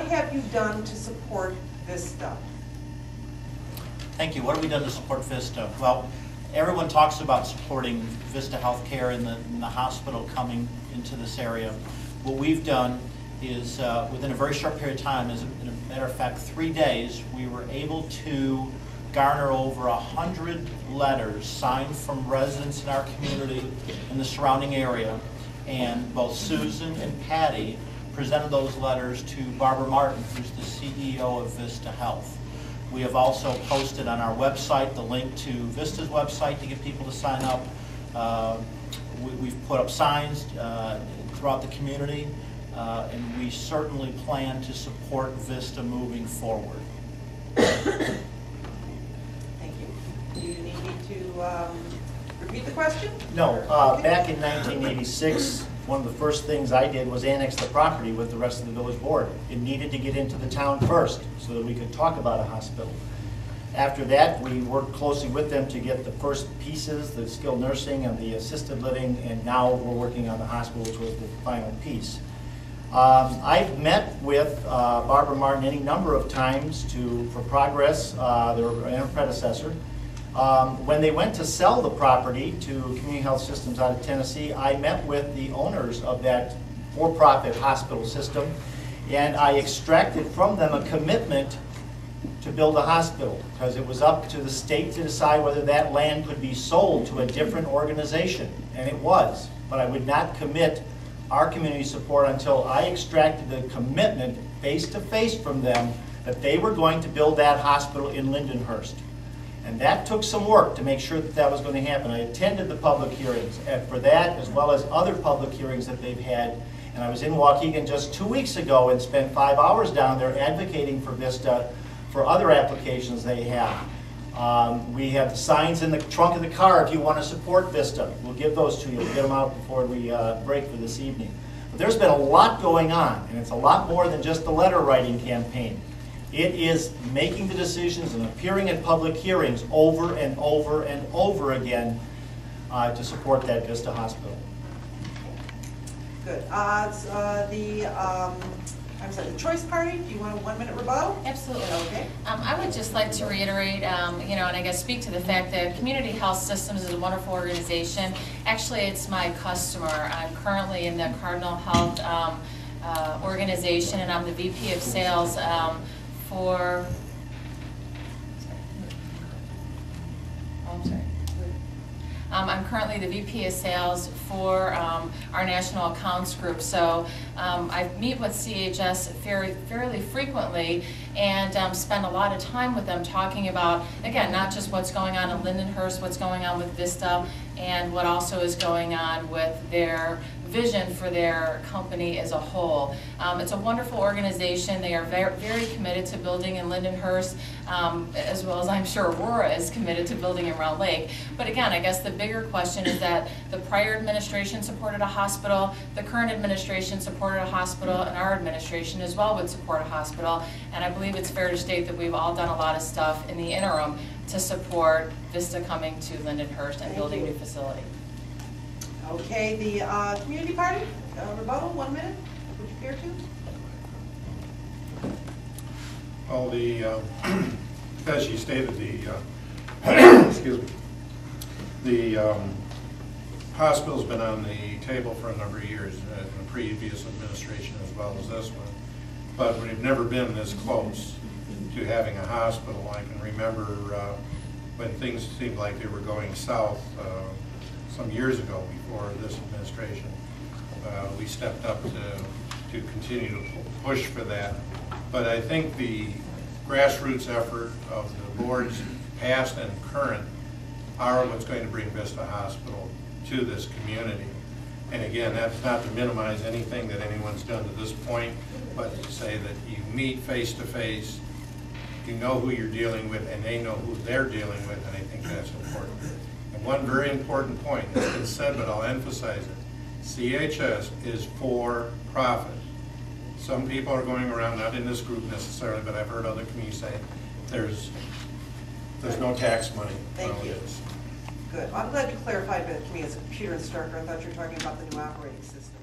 have you done to support Vista? Thank you. What have we done to support Vista? Well, everyone talks about supporting Vista Healthcare in the hospital coming into this area. What we've done is, within a very short period of time, as a matter of fact, 3 days, we were able to garner over 100 letters signed from residents in our community in the surrounding area. And both Susan and Patty presented those letters to Barbara Martin, who's the CEO of Vista Health. We have also posted on our website the link to Vista's website to get people to sign up. We've put up signs throughout the community, and we certainly plan to support Vista moving forward. Thank you. Do you need me to repeat the question? No. Back in 1986, one of the first things I did was annex the property with the rest of the village board. It needed to get into the town first so that we could talk about a hospital. After that, we worked closely with them to get the first pieces, the skilled nursing and the assisted living, and now we're working on the hospital, which was the final piece. I've met with Barbara Martin any number of times for progress, their predecessor. When they went to sell the property to Community Health Systems out of Tennessee, I met with the owners of that for-profit hospital system, and I extracted from them a commitment to build a hospital, because it was up to the state to decide whether that land could be sold to a different organization, and it was. But I would not commit our community support until I extracted the commitment face-to-face from them that they were going to build that hospital in Lindenhurst. And that took some work to make sure that that was going to happen. I attended the public hearings for that, as well as other public hearings that they've had. And I was in Waukegan just 2 weeks ago and spent 5 hours down there advocating for Vista for other applications they have. We have the signs in the trunk of the car if you want to support Vista. We'll give those to you. We'll get them out before we break for this evening. But there's been a lot going on, and it's a lot more than just the letter writing campaign. It is making the decisions and appearing at public hearings over and over and over again to support that Vista Hospital. Good. I'm sorry, the Choice Party, do you want a 1-minute rebuttal? Absolutely. Okay. I would just like to reiterate, and I guess speak to the fact that Community Health Systems is a wonderful organization. Actually, it's my customer. I'm currently in the Cardinal Health organization, and I'm the VP of Sales for, I'm currently the VP of Sales for our National Accounts Group. So I meet with CHS fairly frequently and spend a lot of time with them talking about, again, not just what's going on in Lindenhurst, what's going on with Vista, and what also is going on with their vision for their company as a whole. It's a wonderful organization. They are very committed to building in Lindenhurst, as well as I'm sure Aurora is committed to building in Round Lake. But again, I guess the bigger question is that the prior administration supported a hospital, the current administration supported a hospital, and our administration as well would support a hospital. And I believe it's fair to state that we've all done a lot of stuff in the interim to support Vista coming to Lindenhurst and building a new facility. Okay, the Community Party, rebuttal, 1 minute. Would you care to? Well, as you stated, excuse me, the hospital's been on the table for a number of years in the previous administration as well as this one, but we've never been this close to having a hospital. I can remember when things seemed like they were going south some years ago before this administration. We stepped up to continue to push for that. But I think the grassroots effort of the boards, past and current, are what's going to bring Vista Hospital to this community. And again, that's not to minimize anything that anyone's done to this point, but to say that you meet face to face, you know who you're dealing with, and they know who they're dealing with, and I think that's important. And one very important point has been said, but I'll emphasize it. CHS is for profit. Some people are going around, not in this group necessarily, but I've heard other communities say there's no tax money. Thank you. Good. I'm glad you clarified that to me as a computer instructor. I thought you were talking about the new operating system.